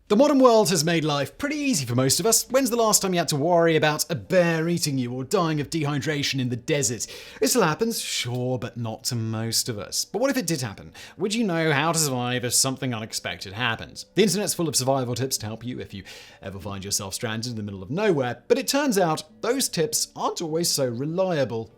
The modern world has made life pretty easy for most of us. When's the last time you had to worry about a bear eating you or dying of dehydration in the desert? It still happens, sure, but not to most of us. But what if it did happen? Would you know how to survive if something unexpected happens? The internet's full of survival tips to help you if you ever find yourself stranded in the middle of nowhere, but it turns out those tips aren't always so reliable.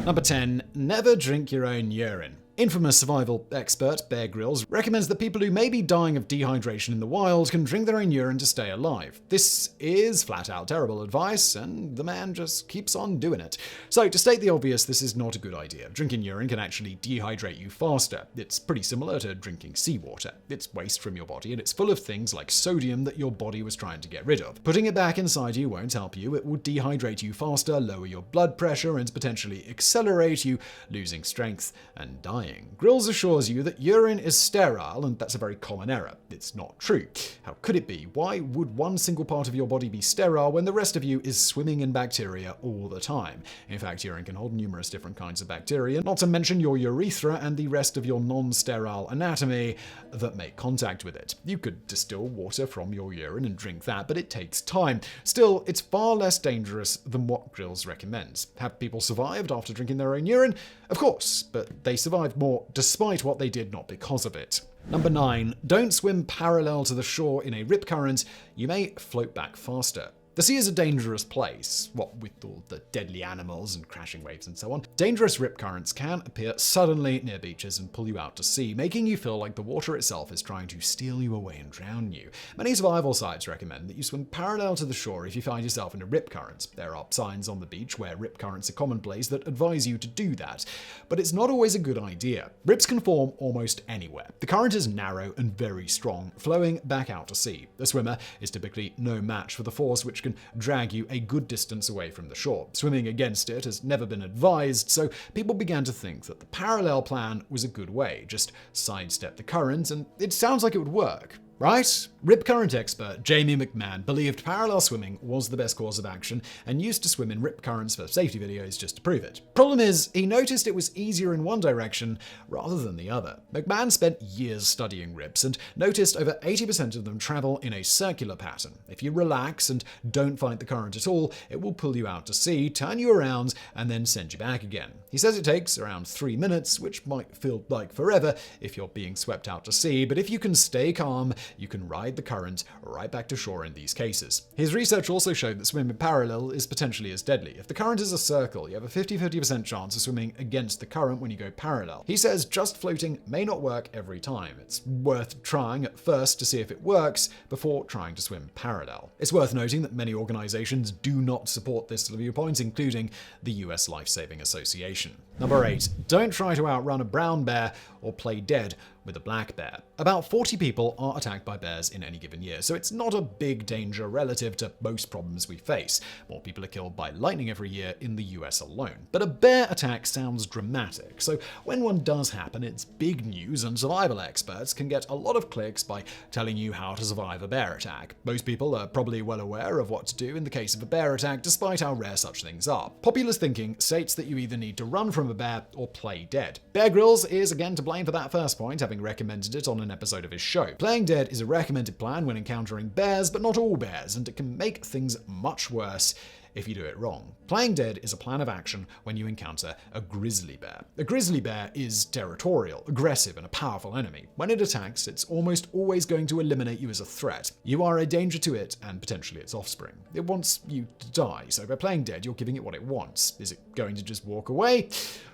Number 10. Never drink your own urine. Infamous survival expert Bear Grylls recommends that people who may be dying of dehydration in the wild can drink their own urine to stay alive. This is flat out terrible advice, and the man just keeps on doing it. So, to state the obvious, this is not a good idea. Drinking urine can actually dehydrate you faster. It's pretty similar to drinking seawater. It's waste from your body, and it's full of things like sodium that your body was trying to get rid of. Putting it back inside you won't help you. It will dehydrate you faster, lower your blood pressure, and potentially accelerate you, losing strength and dying. Grylls assures you that urine is sterile, and that's a very common error. It's not true. How could it be? Why would one single part of your body be sterile when the rest of you is swimming in bacteria all the time? In fact, urine can hold numerous different kinds of bacteria, not to mention your urethra and the rest of your non-sterile anatomy that make contact with it. You could distill water from your urine and drink that, but it takes time. Still, it's far less dangerous than what Grylls recommends. Have people survived after drinking their own urine? Of course, but they survived more despite what they did, not because of it. Number 9. Don't swim parallel to the shore in a rip current. You may float back faster. The sea is a dangerous place, what with all the deadly animals and crashing waves and so on. Dangerous rip currents can appear suddenly near beaches and pull you out to sea, making you feel like the water itself is trying to steal you away and drown you. Many survival sites recommend that you swim parallel to the shore if you find yourself in a rip current. There are signs on the beach where rip currents are commonplace that advise you to do that, but it's not always a good idea. Rips can form almost anywhere. The current is narrow and very strong, flowing back out to sea. A swimmer is typically no match for the force which can drag you a good distance away from the shore. Swimming against it has never been advised, so people began to think that the parallel plan was a good way. Just sidestep the current, and it sounds like it would work. Right? Rip current expert Jamie McMahon believed parallel swimming was the best course of action and used to swim in rip currents for safety videos just to prove it. Problem is, he noticed it was easier in one direction rather than the other. McMahon spent years studying rips and noticed over 80% of them travel in a circular pattern. If you relax and don't fight the current at all, it will pull you out to sea, turn you around, and then send you back again. He says it takes around 3 minutes, which might feel like forever if you're being swept out to sea, but if you can stay calm, you can ride the current right back to shore in these cases. His research also showed that swimming parallel is potentially as deadly. If the current is a circle, you have a 50-50% chance of swimming against the current when you go parallel. He says just floating may not work every time. It's worth trying at first to see if it works before trying to swim parallel. It's worth noting that many organizations do not support this viewpoint, including the US Life-Saving Association. Number 8. Don't try to outrun a brown bear or play dead with a black bear. About 40 people are attacked by bears in any given year, so it's not a big danger relative to most problems we face. More people are killed by lightning every year in the US alone. But a bear attack sounds dramatic, so when one does happen, it's big news, and survival experts can get a lot of clicks by telling you how to survive a bear attack. Most people are probably well aware of what to do in the case of a bear attack, despite how rare such things are. Popular thinking states that you either need to run from a bear or play dead. Bear Grylls is again to blame for that first point, having recommended it on an episode of his show. Playing dead is a recommended plan when encountering bears, but not all bears, and it can make things much worse if you do it wrong. Playing dead is a plan of action when you encounter a grizzly bear. A grizzly bear is territorial, aggressive, and a powerful enemy. When it attacks, it's almost always going to eliminate you as a threat. You are a danger to it and potentially its offspring. It wants you to die, so by playing dead, you're giving it what it wants. Is it going to just walk away?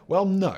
Well, no.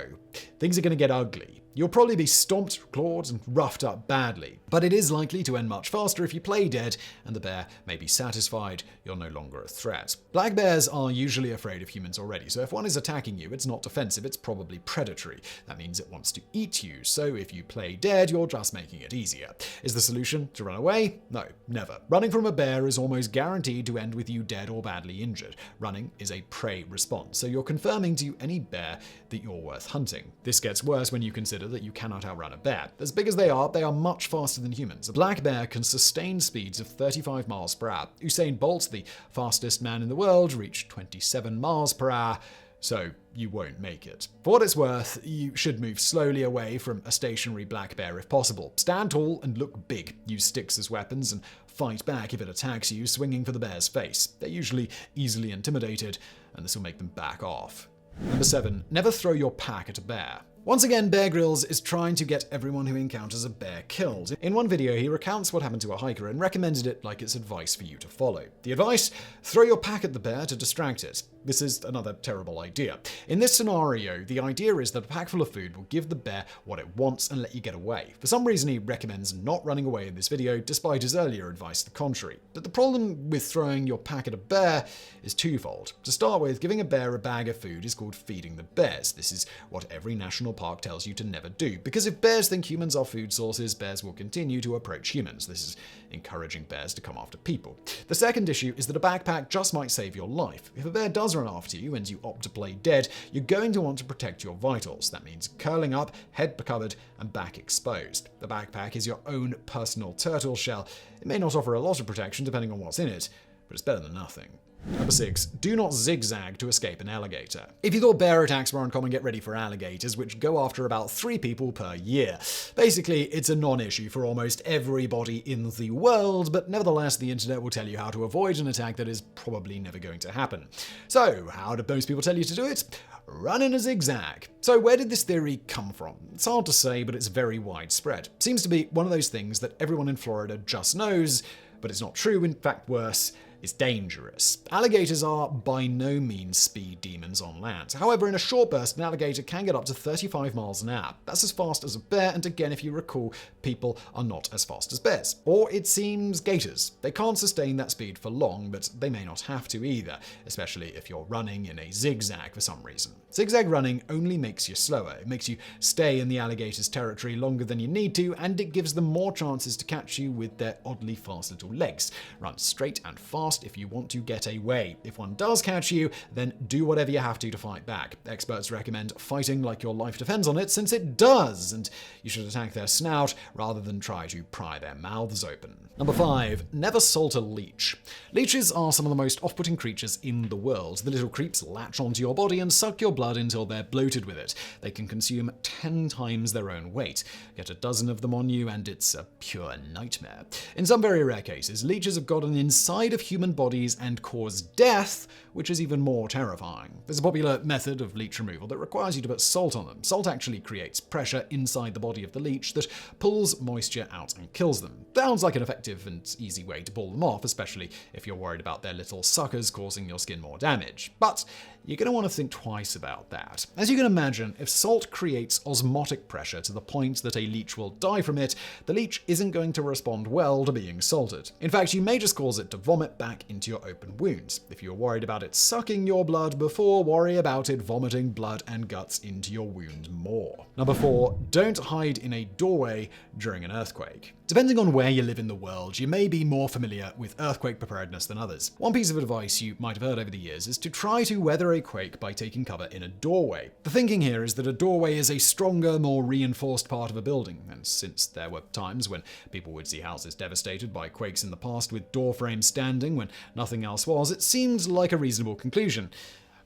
Things are going to get ugly. You'll probably be stomped, clawed, and roughed up badly, but it is likely to end much faster if you play dead, and the bear may be satisfied you're no longer a threat. Black bears are usually afraid of humans already, so if one is attacking you, it's not defensive, it's probably predatory. That means it wants to eat you, so if you play dead, you're just making it easier. Is the solution to run away? No, never. Running from a bear is almost guaranteed to end with you dead or badly injured. Running is a prey response, so you're confirming to any bear that you're worth hunting. This gets worse when you consider that you cannot outrun a bear. As big as they are much faster than humans. A black bear can sustain speeds of 35 miles per hour. Usain Bolt, the fastest man in the world, reached 27 miles per hour. so you won't make it. For what it's worth, you should move slowly away from a stationary black bear if possible. Stand tall and look big. Use sticks as weapons and fight back if it attacks you, swinging for the bear's face. They're usually easily intimidated, and this will make them back off. Number 7. Never throw your pack at a bear. Once again, Bear Grylls is trying to get everyone who encounters a bear killed. In one video, he recounts what happened to a hiker and recommended it like it's advice for you to follow. The advice? Throw your pack at the bear to distract it. This is another terrible idea. In this scenario, the idea is that a pack full of food will give the bear what it wants and let you get away. For some reason, he recommends not running away in this video, despite his earlier advice to the contrary. But the problem with throwing your pack at a bear is twofold. To start with, giving a bear a bag of food is called feeding the bears. This is what every national park tells you to never do. Because if bears think humans are food sources, bears will continue to approach humans. This is encouraging bears to come after people. The second issue is that a backpack just might save your life. If a bear does run after you and you opt to play dead, you're going to want to protect your vitals. That means curling up, head covered, and back exposed. The backpack is your own personal turtle shell. It may not offer a lot of protection depending on what's in it, but it's better than nothing. Number 6. Do not zigzag to escape an alligator. If you thought bear attacks were uncommon, get ready for alligators, which go after about 3 people per year. Basically, it's a non-issue for almost everybody in the world, but nevertheless, the internet will tell you how to avoid an attack that is probably never going to happen. So, how do most people tell you to do it? Run in a zigzag. So where did this theory come from? It's hard to say, but it's very widespread. Seems to be one of those things that everyone in Florida just knows, but it's not true. In fact, worse, it's dangerous. Alligators are by no means speed demons on land. However, in a short burst, an alligator can get up to 35 miles an hour. That's as fast as a bear, and again, if you recall, people are not as fast as bears. Or it seems gators. They can't sustain that speed for long, but they may not have to either, especially if you're running in a zigzag for some reason. Zigzag running only makes you slower. It makes you stay in the alligator's territory longer than you need to, and it gives them more chances to catch you with their oddly fast little legs. Run straight and fast if you want to get away. If one does catch you, then do whatever you have to fight back. Experts recommend fighting like your life depends on it, since it does, and you should attack their snout rather than try to pry their mouths open. Number 5. Never salt a leech. Leeches are some of the most off-putting creatures in the world. The little creeps latch onto your body and suck your blood until they're bloated with it. They can consume 10 times their own weight. Get a dozen of them on you and it's a pure nightmare. In some very rare cases, leeches have gotten inside of human bodies and cause death, which is even more terrifying. There's a popular method of leech removal that requires you to put salt on them. Salt actually creates pressure inside the body of the leech that pulls moisture out and kills them. Sounds like an effective and easy way to pull them off, especially if you're worried about their little suckers causing your skin more damage. But you're going to want to think twice about that. As you can imagine, if salt creates osmotic pressure to the point that a leech will die from it, the leech isn't going to respond well to being salted. In fact, you may just cause it to vomit back into your open wounds. If you're worried about it sucking your blood before, worry about it vomiting blood and guts into your wound more. Number 4. Don't hide in a doorway during an earthquake. Depending on where you live in the world, you may be more familiar with earthquake preparedness than others. One piece of advice you might have heard over the years is to try to weather a quake by taking cover in a doorway. The thinking here is that a doorway is a stronger, more reinforced part of a building, and since there were times when people would see houses devastated by quakes in the past with door frames standing when nothing else was, it seemed like a reasonable conclusion.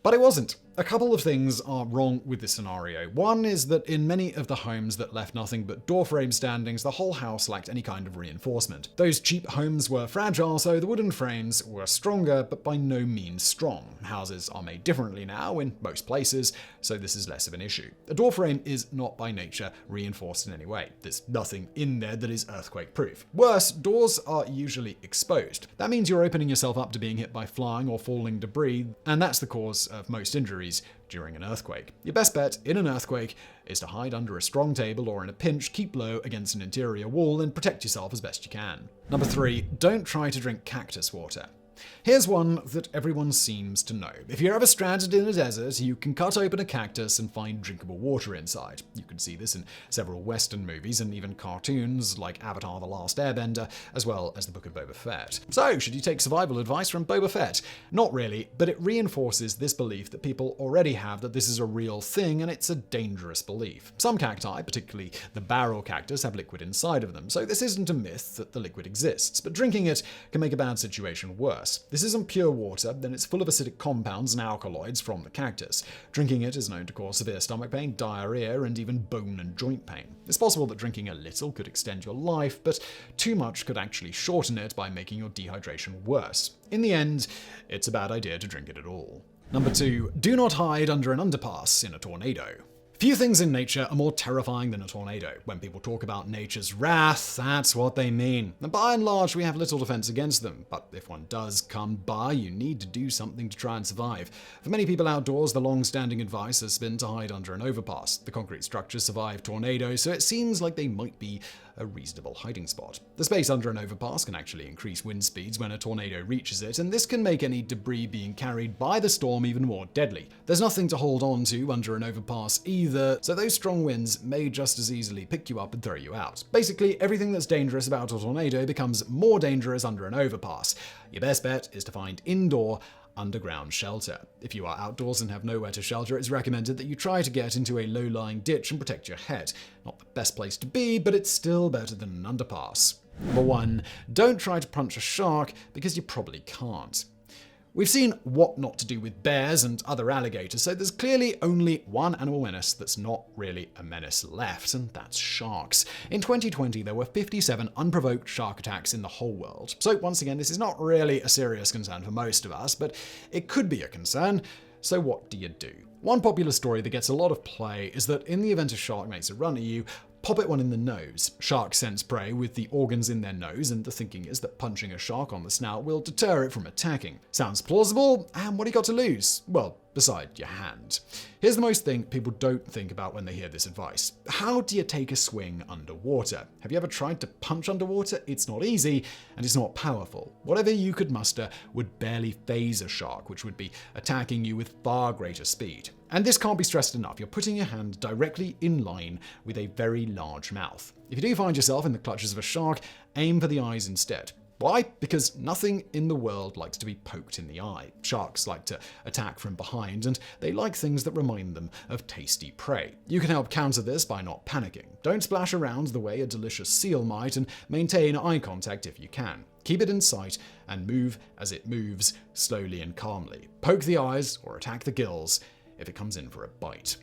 But it wasn't. A couple of things are wrong with this scenario. One is that in many of the homes that left nothing but doorframe standings, the whole house lacked any kind of reinforcement. Those cheap homes were fragile, so the wooden frames were stronger, but by no means strong. Houses are made differently now in most places, so this is less of an issue. A doorframe is not by nature reinforced in any way. There's nothing in there that is earthquake-proof. Worse, doors are usually exposed. That means you're opening yourself up to being hit by flying or falling debris, and that's the cause of most injuries during an earthquake. Your best bet in an earthquake is to hide under a strong table or in a pinch, keep low against an interior wall, and protect yourself as best you can. Number 3. Don't try to drink cactus water. Here's one that everyone seems to know. If you're ever stranded in a desert, you can cut open a cactus and find drinkable water inside. You can see this in several Western movies and even cartoons like Avatar: The Last Airbender, as well as the Book of Boba Fett. So, should you take survival advice from Boba Fett? Not really, but it reinforces this belief that people already have that this is a real thing, and it's a dangerous belief. Some cacti, particularly the barrel cactus, have liquid inside of them, so this isn't a myth that the liquid exists, but drinking it can make a bad situation worse. worse. This isn't pure water, then it's full of acidic compounds and alkaloids from the cactus. Drinking it is known to cause severe stomach pain, diarrhea, and even bone and joint pain. It's possible that drinking a little could extend your life, but too much could actually shorten it by making your dehydration worse. In the end, it's a bad idea to drink it at all. Number 2. Do not hide under an underpass in a tornado. Few things in nature are more terrifying than a tornado. When people talk about nature's wrath, that's what they mean. And by and large, we have little defense against them. But if one does come by, you need to do something to try and survive. For many people outdoors, the long-standing advice has been to hide under an overpass. The concrete structures survive tornadoes, so it seems like they might be a reasonable hiding spot. The space under an overpass can actually increase wind speeds when a tornado reaches it, and this can make any debris being carried by the storm even more deadly. There's nothing to hold on to under an overpass either, so those strong winds may just as easily pick you up and throw you out. Basically, everything that's dangerous about a tornado becomes more dangerous under an overpass. Your best bet is to find indoor underground shelter. If you are outdoors and have nowhere to shelter, it's recommended that you try to get into a low-lying ditch and protect your head. Not the best place to be, but it's still better than an underpass. Number 1. Don't try to punch a shark because you probably can't. We've seen what not to do with bears and other alligators, so there's clearly only one animal menace that's not really a menace left, and that's sharks. In 2020, there were 57 unprovoked shark attacks in the whole world. So once again, this is not really a serious concern for most of us, but it could be a concern. So what do you do? One popular story that gets a lot of play is that in the event a shark makes a run at you, pop it one in the nose. Sharks sense prey with the organs in their nose, and the thinking is that punching a shark on the snout will deter it from attacking. Sounds plausible, and what do you got to lose? Well, beside your hand. Here's the most thing people don't think about when they hear this advice. How do you take a swing underwater? Have you ever tried to punch underwater? It's not easy, and it's not powerful. Whatever you could muster would barely faze a shark, which would be attacking you with far greater speed. And this can't be stressed enough. You're putting your hand directly in line with a very large mouth. If you do find yourself in the clutches of a shark, aim for the eyes instead. Why? Because nothing in the world likes to be poked in the eye. Sharks like to attack from behind, and they like things that remind them of tasty prey. You can help counter this by not panicking. Don't splash around the way a delicious seal might, and maintain eye contact if you can. Keep it in sight and move as it moves, slowly and calmly. Poke the eyes or attack the gills if it comes in for a bite.